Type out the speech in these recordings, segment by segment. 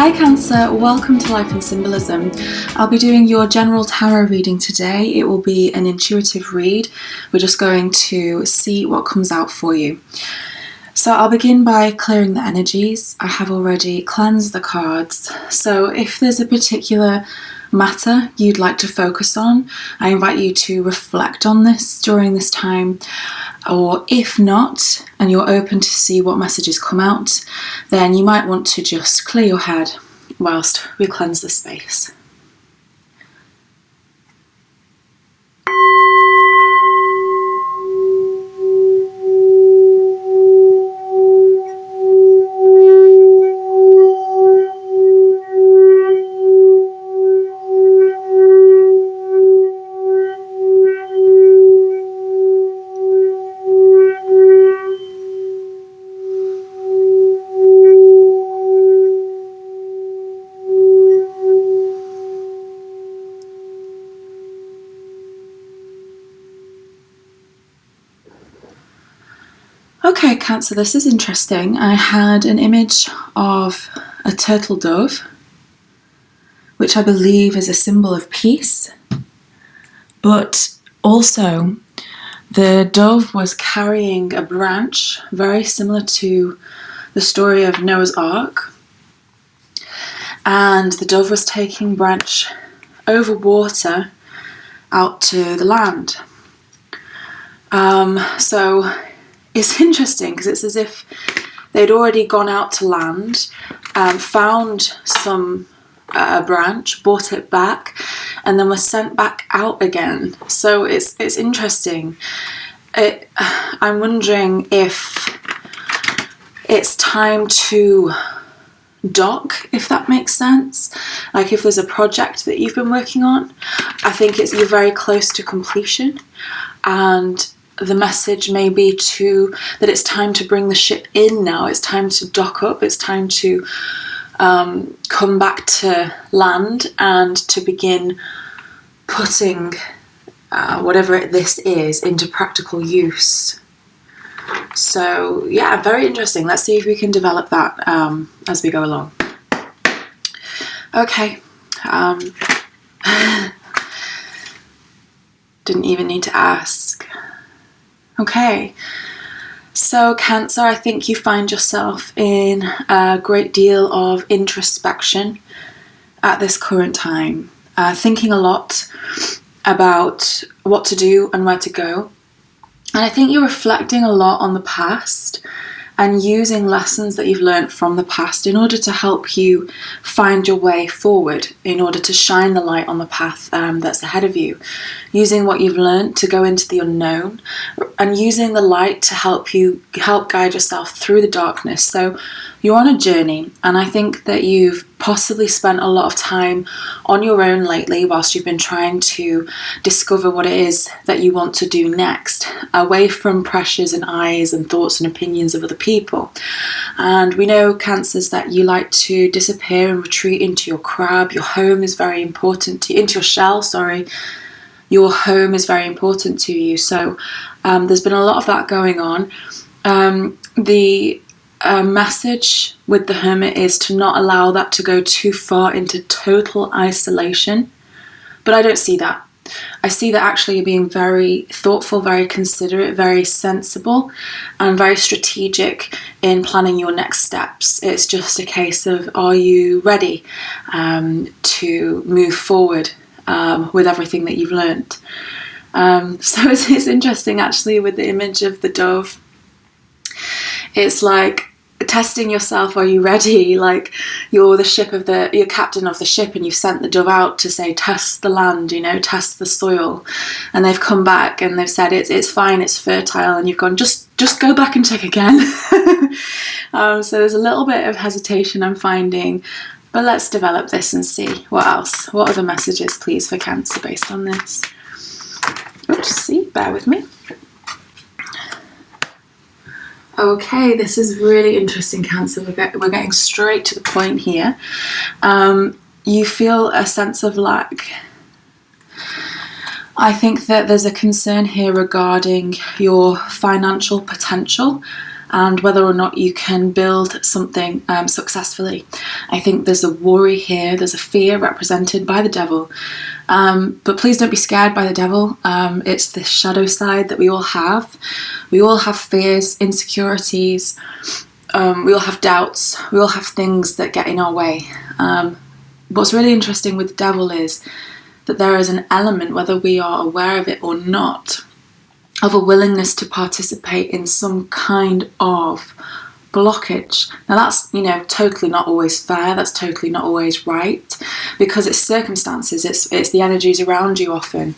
Hi Cancer, welcome to Life in Symbolism. I'll be doing your general tarot reading today. It will be an intuitive read. We're just going to see what comes out for you. So I'll begin by clearing the energies. I have already cleansed the cards. So if there's a particular matter you'd like to focus on, I invite you to reflect on this during this time. Or if not, and you're open to see what messages come out, then you might want to just clear your head whilst we cleanse the space. Okay, Cancer, this is interesting. I had an image of a turtle dove, which I believe is a symbol of peace, but also the dove was carrying a branch very similar to the story of Noah's Ark, and the dove was taking branch over water out to the land. So it's interesting because it's as if they'd already gone out to land, found some branch, brought it back, and then were sent back out again. So it's interesting. I'm wondering if it's time to dock, if that makes sense. Like if there's a project that you've been working on, I think you're very close to completion, and the message may be that it's time to bring the ship in now. It's time to dock up. It's time to come back to land and to begin putting whatever this is into practical use. So yeah, very interesting. Let's see if we can develop that as we go along. Okay. Didn't even need to ask. Okay, so Cancer, I think you find yourself in a great deal of introspection at this current time, thinking a lot about what to do and where to go. And I think you're reflecting a lot on the past and using lessons that you've learned from the past in order to help you find your way forward, in order to shine the light on the path that's ahead of you. Using what you've learned to go into the unknown, and using the light to help guide yourself through the darkness. So you're on a journey, and I think that you've possibly spent a lot of time on your own lately whilst you've been trying to discover what it is that you want to do next, away from pressures and eyes and thoughts and opinions of other people. And we know, Cancers, that you like to disappear and retreat into your crab. Your home is very important to you, into your shell, sorry. Your home is very important to you. So there's been a lot of that going on. The message with the Hermit is to not allow that to go too far into total isolation. But I don't see that. I see that actually you're being very thoughtful, very considerate, very sensible, and very strategic in planning your next steps. It's just a case of, are you ready to move forward with everything that you've learned? So it's interesting actually with the image of the dove. It's like testing yourself. Are you ready? Like you're captain of the ship, and you've sent the dove out to say, test the land, test the soil, and they've come back and they've said it's fine, it's fertile, and you've gone, just go back and check again. So there's a little bit of hesitation I'm finding, but let's develop this and see what other messages, please, for Cancer based on this. Oops, see, bear with me. Okay, this is really interesting, Cancer. We're getting straight to the point here. You feel a sense of lack. I think that there's a concern here regarding your financial potential and whether or not you can build something successfully. I think there's a worry here, there's a fear represented by the devil. But please don't be scared by the devil. It's the shadow side that we all have. We all have fears, insecurities, we all have doubts, we all have things that get in our way. What's really interesting with the devil is that there is an element, whether we are aware of it or not, of a willingness to participate in some kind of blockage. Now that's, totally not always fair, that's totally not always right, because it's circumstances, it's the energies around you often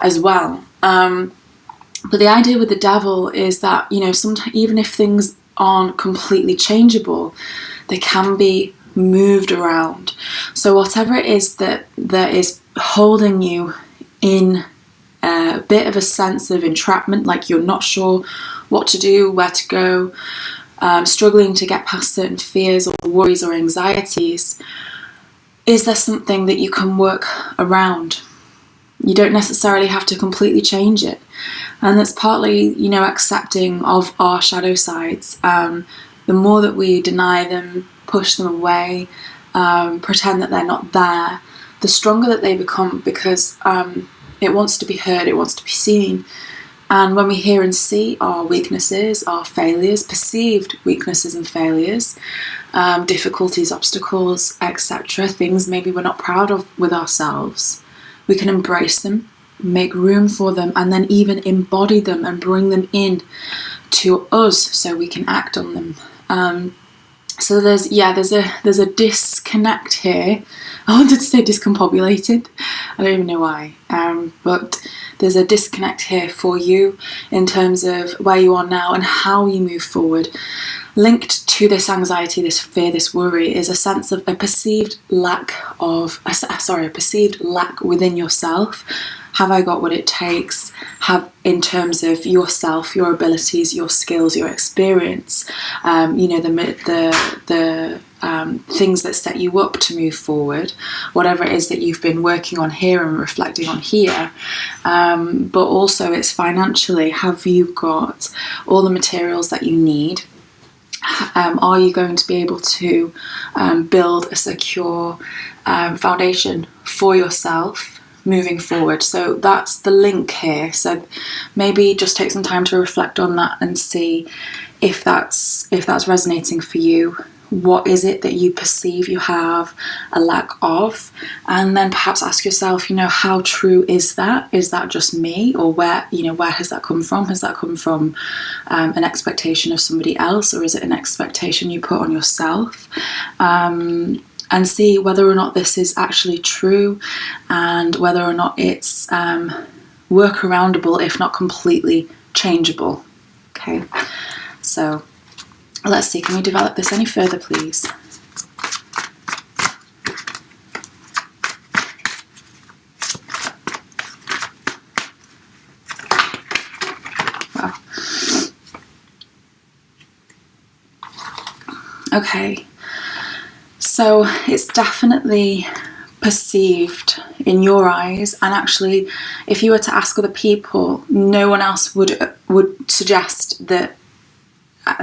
as well. But the idea with the devil is that, sometimes even if things aren't completely changeable, they can be moved around. So whatever it is that is holding you in a bit of a sense of entrapment, like you're not sure what to do, where to go, struggling to get past certain fears or worries or anxieties, is there something that you can work around? You don't necessarily have to completely change it. And that's partly, accepting of our shadow sides. The more that we deny them, push them away, pretend that they're not there, the stronger that they become, because it wants to be heard, it wants to be seen. And when we hear and see our weaknesses, our failures, perceived weaknesses and failures, difficulties, obstacles, etc., things maybe we're not proud of with ourselves, we can embrace them, make room for them, and then even embody them and bring them in to us so we can act on them. So there's a disconnect here. I wanted to say discombobulated, I don't even know why, but there's a disconnect here for you in terms of where you are now and how you move forward. Linked to this anxiety, this fear, this worry is a sense of a perceived lack within yourself. Have I got what it takes? In terms of yourself, your abilities, your skills, your experience, the things that set you up to move forward, whatever it is that you've been working on here and reflecting on here. But also it's financially, have you got all the materials that you need? Are you going to be able to build a secure foundation for yourself moving forward? So that's the link here. So maybe just take some time to reflect on that and see if that's resonating for you. What is it that you perceive you have a lack of? And then perhaps ask yourself, how true is that? Is that just me? Or where has that come from? Has that come from an expectation of somebody else? Or is it an expectation you put on yourself? And see whether or not this is actually true, and whether or not it's workaroundable, if not completely changeable. Okay, so let's see, can we develop this any further, please? Wow. Okay. So it's definitely perceived in your eyes, and actually if you were to ask other people, no one else would suggest that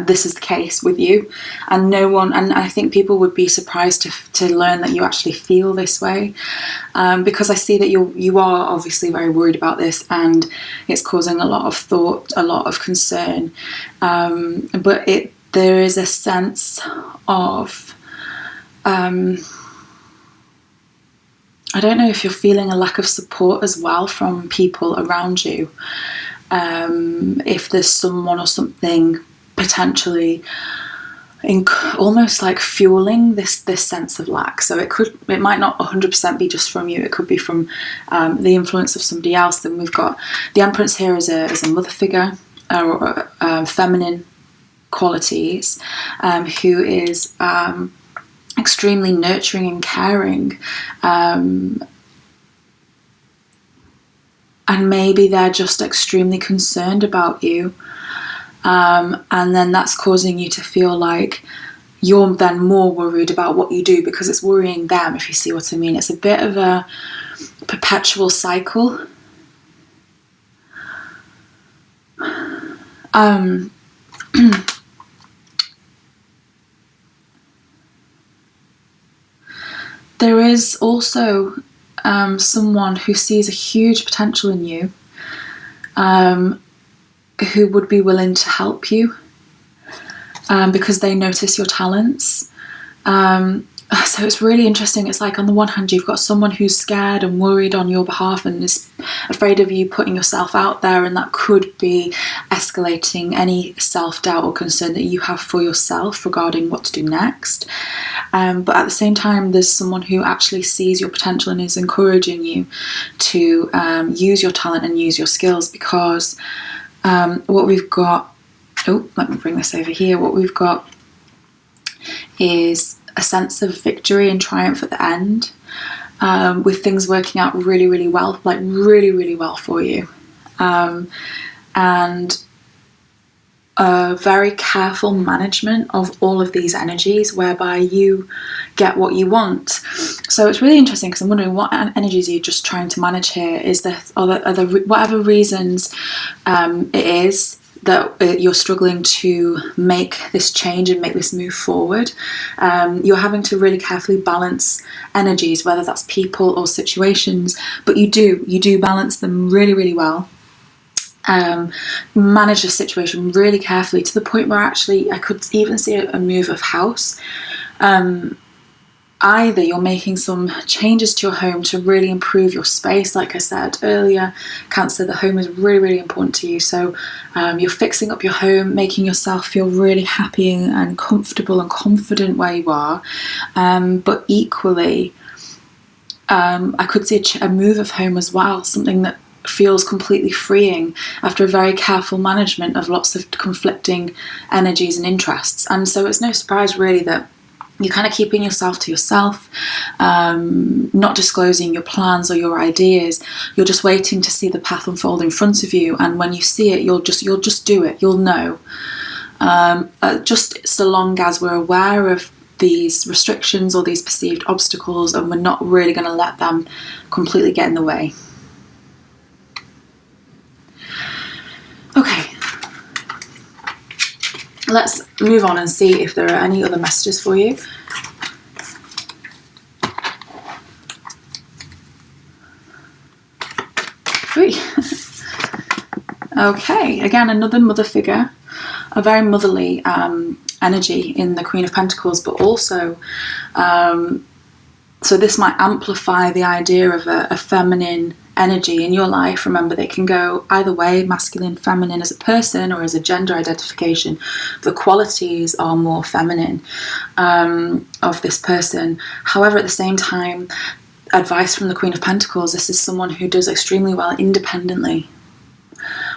this is the case with you, and I think people would be surprised to learn that you actually feel this way, because I see that you are obviously very worried about this, and it's causing a lot of thought, a lot of concern, but there is a sense of I don't know if you're feeling a lack of support as well from people around you. If there's someone or something potentially almost like fueling this sense of lack. So it might not 100% be just from you. It could be from the influence of somebody else. Then we've got the Empress here as a mother figure, or feminine qualities, who is extremely nurturing and caring, and maybe they're just extremely concerned about you, and then that's causing you to feel like you're then more worried about what you do because it's worrying them, if you see what I mean. It's a bit of a perpetual cycle. there is also someone who sees a huge potential in you, who would be willing to help you because they notice your talents. So it's really interesting. It's like, on the one hand, you've got someone who's scared and worried on your behalf and is afraid of you putting yourself out there, and that could be escalating any self-doubt or concern that you have for yourself regarding what to do next. But at the same time, there's someone who actually sees your potential and is encouraging you to use your talent and use your skills, because what we've got, let me bring this over here. What we've got is a sense of victory and triumph at the end, with things working out really, really well, like really, really well for you. And a very careful management of all of these energies, whereby you get what you want. So it's really interesting, because I'm wondering what energies are you just trying to manage here? Is there, are there whatever reasons it is that you're struggling to make this change and make this move forward, you're having to really carefully balance energies, whether that's people or situations, but you do balance them really, really well. Manage the situation really carefully, to the point where actually I could even see a move of house. Either you're making some changes to your home to really improve your space. Like I said earlier, Cancer, the home is really, really important to you. So you're fixing up your home, making yourself feel really happy and comfortable and confident where you are. But equally, I could see a move of home as well, something that feels completely freeing after a very careful management of lots of conflicting energies and interests. And so it's no surprise really that you're kind of keeping yourself to yourself, not disclosing your plans or your ideas. You're just waiting to see the path unfold in front of you, and when you see it, you'll just do it. You'll know. Just so long as we're aware of these restrictions or these perceived obstacles, and we're not really going to let them completely get in the way. Okay. Let's move on and see if there are any other messages for you. Three. Okay, again, another mother figure, a very motherly energy in the Queen of Pentacles, but also, so this might amplify the idea of a feminine energy in your life. Remember, they can go either way, masculine, feminine, as a person or as a gender identification. The qualities are more feminine of this person. However, at the same time, advice from the Queen of Pentacles, this is someone who does extremely well independently,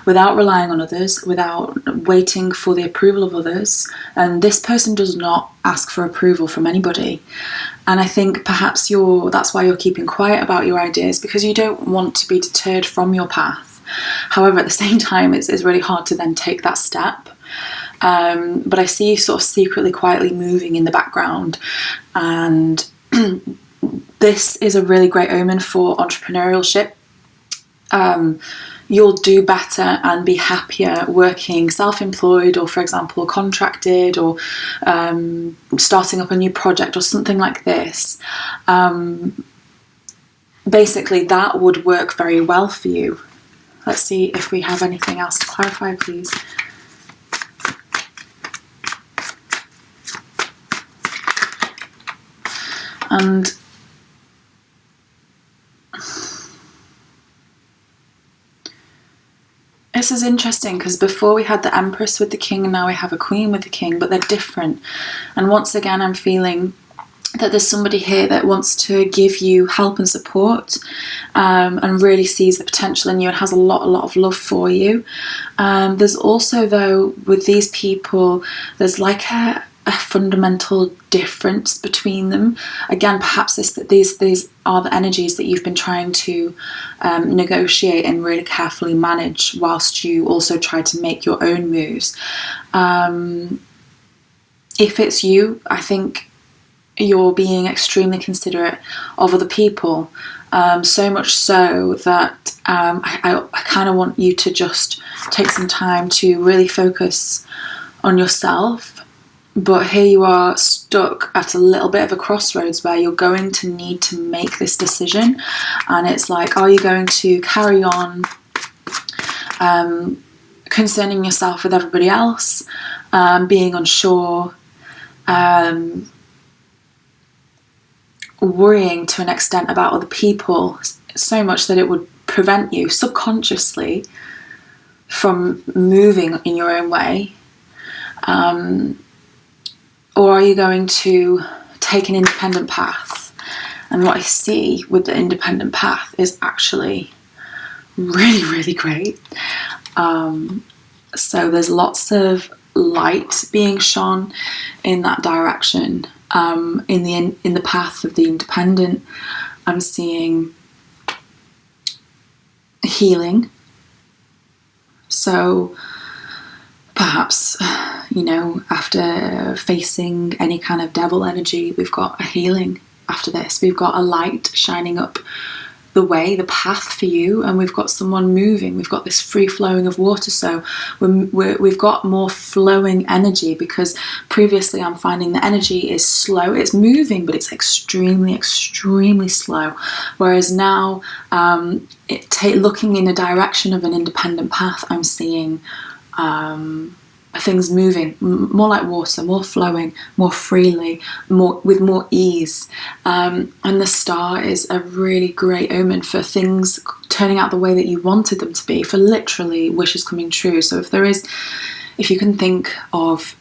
without relying on others, without waiting for the approval of others. And this person does not ask for approval from anybody. And I think perhaps that's why you're keeping quiet about your ideas, because you don't want to be deterred from your path. However, at the same time, it's really hard to then take that step. But I see you sort of secretly, quietly moving in the background. And this is a really great omen for entrepreneurship. You'll do better and be happier working self-employed, or for example contracted, or starting up a new project or something like this. Basically that would work very well for you. Let's see if we have anything else to clarify, please. And this is interesting, because before we had the Empress with the King, and now we have a Queen with the King, but they're different. And once again, I'm feeling that there's somebody here that wants to give you help and support, and really sees the potential in you and has a lot of love for you. There's also, though, with these people, there's like a fundamental difference between them. Again, perhaps these are the energies that you've been trying to negotiate and really carefully manage, whilst you also try to make your own moves. If it's you, I think you're being extremely considerate of other people, so much so that I kind of want you to just take some time to really focus on yourself, But here you are stuck at a little bit of a crossroads where you're going to need to make this decision. And it's like, are you going to carry on concerning yourself with everybody else, being unsure, worrying to an extent about other people, so much that it would prevent you subconsciously from moving in your own way? Or are you going to take an independent path? And what I see with the independent path is actually really, really great. So there's lots of light being shone in that direction. In the path of the independent, I'm seeing healing. So perhaps, after facing any kind of devil energy, we've got a healing after this. We've got a light shining up the way, the path for you, and we've got someone moving. We've got this free flowing of water, so we've got more flowing energy, because previously I'm finding the energy is slow. It's moving, but it's extremely, extremely slow. Whereas now, looking in the direction of an independent path, I'm seeing things moving more like water, more flowing, more freely, with more ease. And the star is a really great omen for things turning out the way that you wanted them to be, for literally wishes coming true. So if you can think of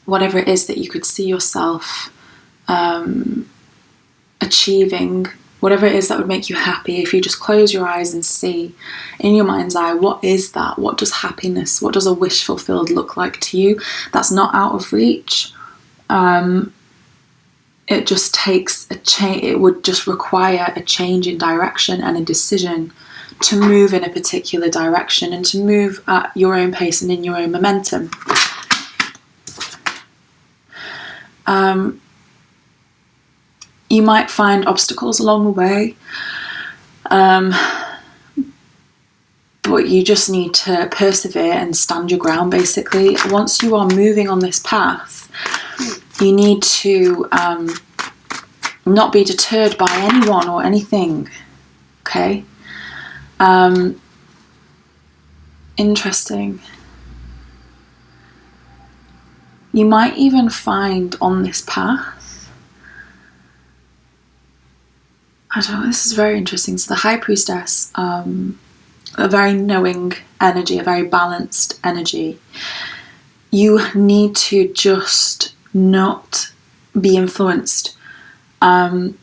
whatever it is that you could see yourself achieving, whatever it is that would make you happy, if you just close your eyes and see in your mind's eye, what is that? What does happiness, what does a wish fulfilled look like to you? That's not out of reach. It just takes a change. It would just require a change in direction and a decision to move in a particular direction, and to move at your own pace and in your own momentum. You might find obstacles along the way, but you just need to persevere and stand your ground, basically. Once you are moving on this path, you need to not be deterred by anyone or anything, okay? Interesting. You might even find on this path, this is very interesting. So the High Priestess, a very knowing energy, a very balanced energy. You need to just not be influenced as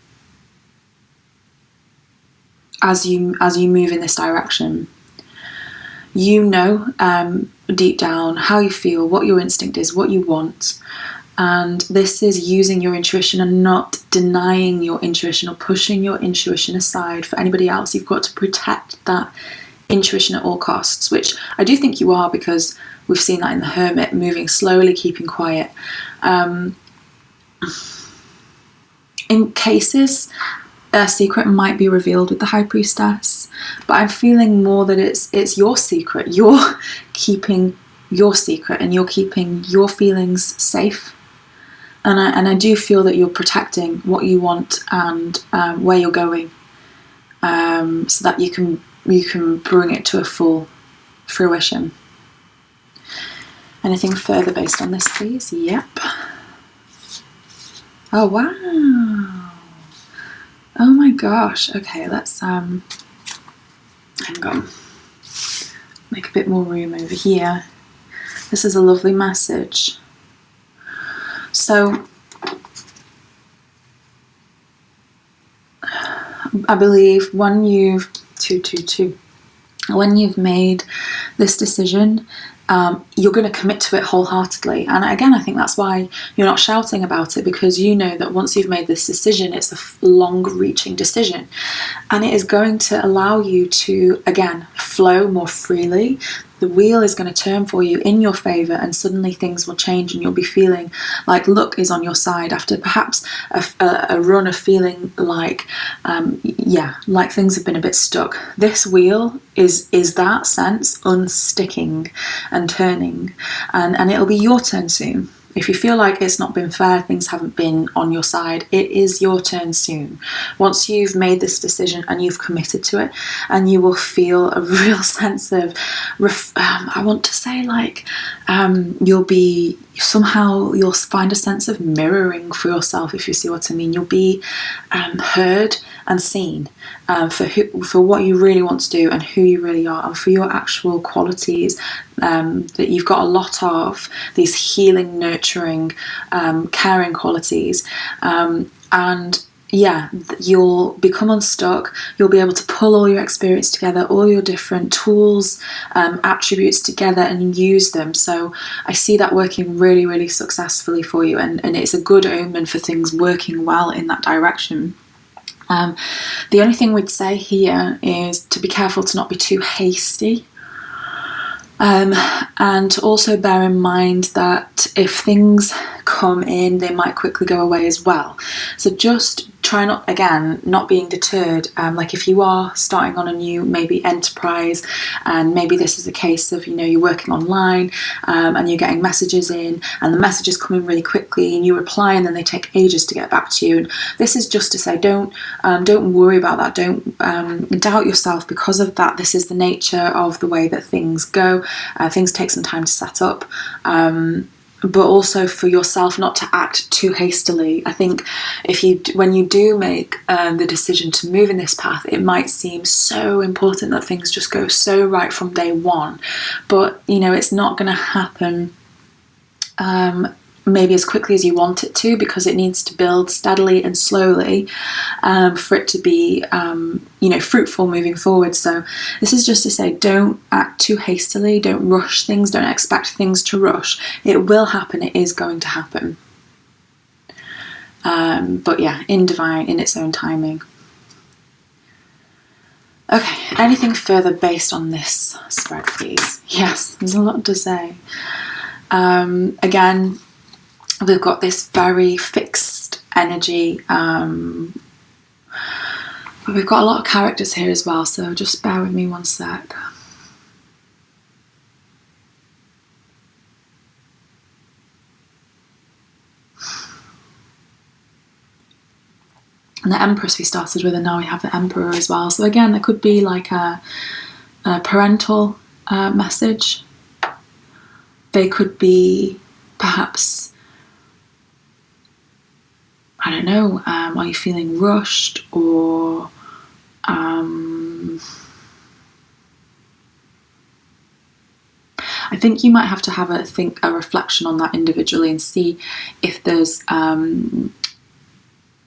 you move in this direction. You know deep down how you feel, what your instinct is, what you want. And this is using your intuition and not denying your intuition or pushing your intuition aside for anybody else. You've got to protect that intuition at all costs, which I do think you are, because we've seen that in the Hermit, moving slowly, keeping quiet. In cases, a secret might be revealed with the High Priestess, but I'm feeling more that it's your secret. You're keeping your secret, and you're keeping your feelings safe. And I do feel that you're protecting what you want and where you're going, so that you can bring it to a full fruition. Anything further based on this, please? Yep. Oh wow! Oh my gosh. Okay, let's hang on. Make a bit more room over here. This is a lovely message. So, I believe when you've made this decision, you're going to commit to it wholeheartedly. And again, I think that's why you're not shouting about it, because you know that once you've made this decision, it's a long-reaching decision, and it is going to allow you to, again, flow more freely. The wheel is going to turn for you in your favour, and suddenly things will change, and you'll be feeling like luck is on your side after perhaps a run of feeling like, like things have been a bit stuck. This wheel is that sense unsticking and turning, and it'll be your turn soon. If you feel like it's not been fair, things haven't been on your side, it is your turn soon. Once you've made this decision and you've committed to it, and you will feel a real sense of, I want to say like, you'll find a sense of mirroring for yourself, if you see what I mean. You'll be heard and seen for what you really want to do and who you really are, and for your actual qualities that you've got a lot of, these healing, nurturing, caring qualities, and yeah, you'll become unstuck. You'll be able to pull all your experience together, all your different tools, attributes together, and use them. So I see that working really, really successfully for you, and it's a good omen for things working well in that direction. The only thing we'd say here is to be careful to not be too hasty. And also bear in mind that if things come in, they might quickly go away as well. So just try not being deterred. Like if you are starting on a new maybe enterprise, and maybe this is a case of, you're working online and you're getting messages in, and the messages come in really quickly, and you reply and then they take ages to get back to you. And this is just to say, don't worry about that. Don't doubt yourself because of that. This is the nature of the way that things go. Things take some time to set up. But also for yourself not to act too hastily. I think when you do make the decision to move in this path, it might seem so important that things just go so right from day one, but it's not going to happen maybe as quickly as you want it to, because it needs to build steadily and slowly for it to be fruitful moving forward. So this is just to say, don't act too hastily, don't rush things, don't expect things to rush. It will happen, it is going to happen, but yeah, in its own timing. Okay, anything further based on this spread, please? Yes, there's a lot to say. Again, we've got this very fixed energy. We've got a lot of characters here as well, so just bear with me one sec. And the Empress we started with, and now we have the Emperor as well. So again, there could be like a parental message. They could be perhaps, I don't know, are you feeling rushed, or I think you might have to have a reflection on that individually and see if there's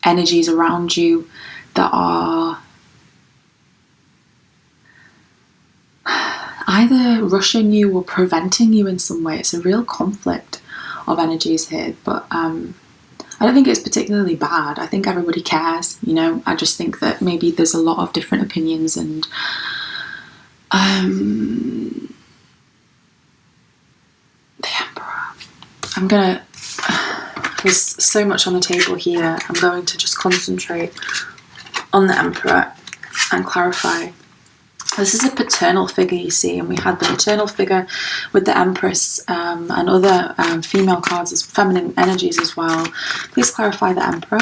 energies around you that are either rushing you or preventing you in some way. It's a real conflict of energies here, but I don't think it's particularly bad. I think everybody cares, I just think that maybe there's a lot of different opinions, and the Emperor. There's so much on the table here. I'm going to just concentrate on the Emperor and clarify. This is a paternal figure, you see, and we had the maternal figure with the Empress and other female cards as feminine energies as well. Please clarify the Emperor.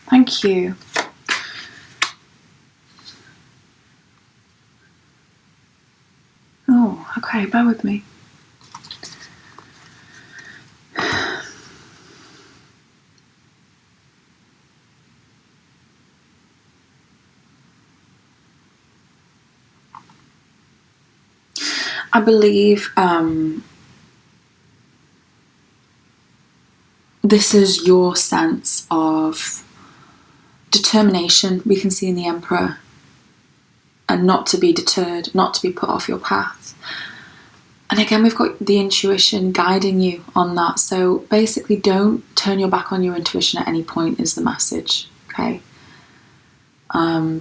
Thank you. Oh, okay, bear with me. I believe this is your sense of determination, we can see in the Emperor, and not to be deterred, not to be put off your path. And again, we've got the intuition guiding you on that. So basically, don't turn your back on your intuition at any point is the message, okay?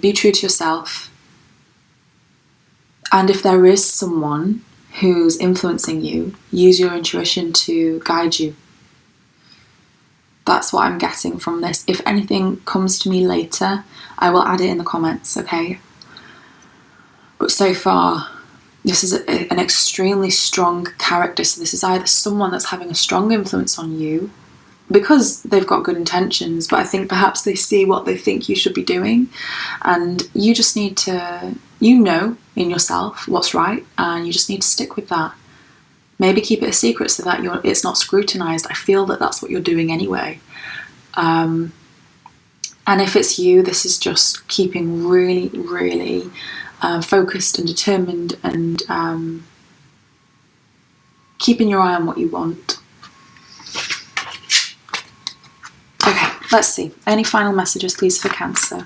Be true to yourself. And if there is someone who's influencing you, use your intuition to guide you. That's what I'm getting from this. If anything comes to me later, I will add it in the comments, okay? But so far, this is an extremely strong character. So this is either someone that's having a strong influence on you because they've got good intentions, but I think perhaps they see what they think you should be doing, and you just need to, you know in yourself what's right, and you just need to stick with that. Maybe keep it a secret so that it's not scrutinized. I feel that that's what you're doing anyway. And if it's you, this is just keeping really, really focused and determined, and keeping your eye on what you want. Okay, let's see. Any final messages, please, for Cancer?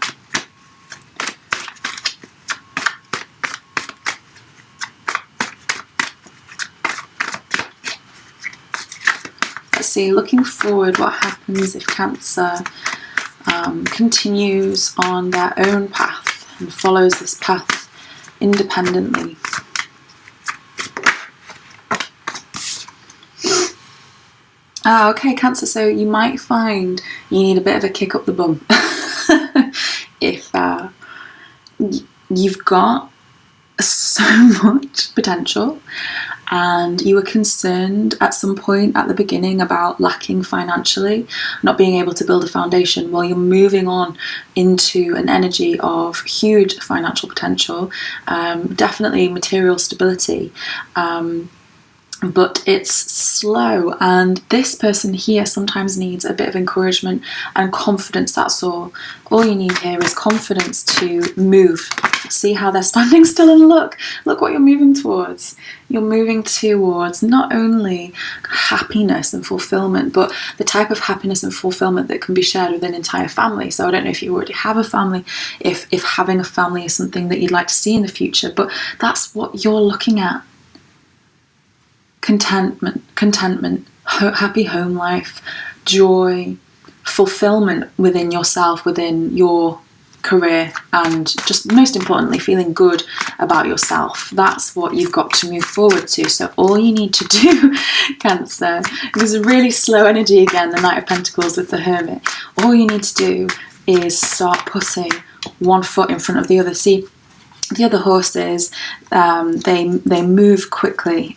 Let's see, looking forward, what happens if Cancer continues on their own path and follows this path independently. Okay, Cancer, so you might find you need a bit of a kick up the bum. If you've got so much potential and you were concerned at some point at the beginning about lacking financially, not being able to build a foundation, well, you're moving on into an energy of huge financial potential, definitely material stability, but it's slow, and this person here sometimes needs a bit of encouragement and confidence. That's all you need here is confidence to move. See how they're standing still, and look what you're moving towards. You're moving towards not only happiness and fulfillment, but the type of happiness and fulfillment that can be shared with an entire family. So I don't know if you already have a family, if having a family is something that you'd like to see in the future, but that's what you're looking at. Contentment, happy home life, joy, fulfillment within yourself, within your career, and just most importantly, feeling good about yourself. That's what you've got to move forward to. So all you need to do, Cancer, there's a really slow energy again, the Knight of Pentacles with the Hermit. All you need to do is start putting one foot in front of the other. See, the other horses, they move quickly.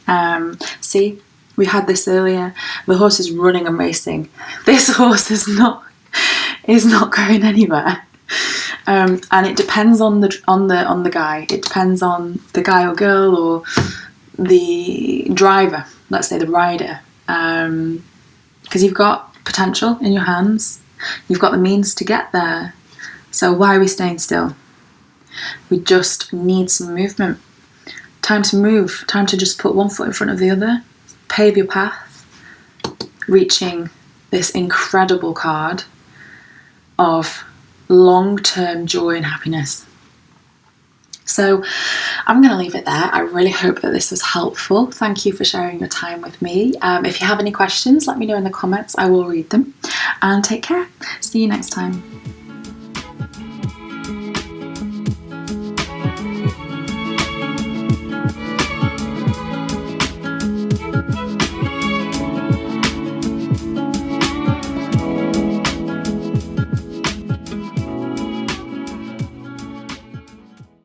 See, we had this earlier. The horse is running and racing. This horse is not going anywhere. And it depends on the guy. It depends on the guy or girl or the driver. Let's say the rider, because you've got potential in your hands. You've got the means to get there. So why are we staying still? We just need some movement. Time to move. Time to just put one foot in front of the other. Pave your path. Reaching this incredible card of long-term joy and happiness. So I'm going to leave it there. I really hope that this was helpful. Thank you for sharing your time with me. If you have any questions, let me know in the comments. I will read them. And take care. See you next time.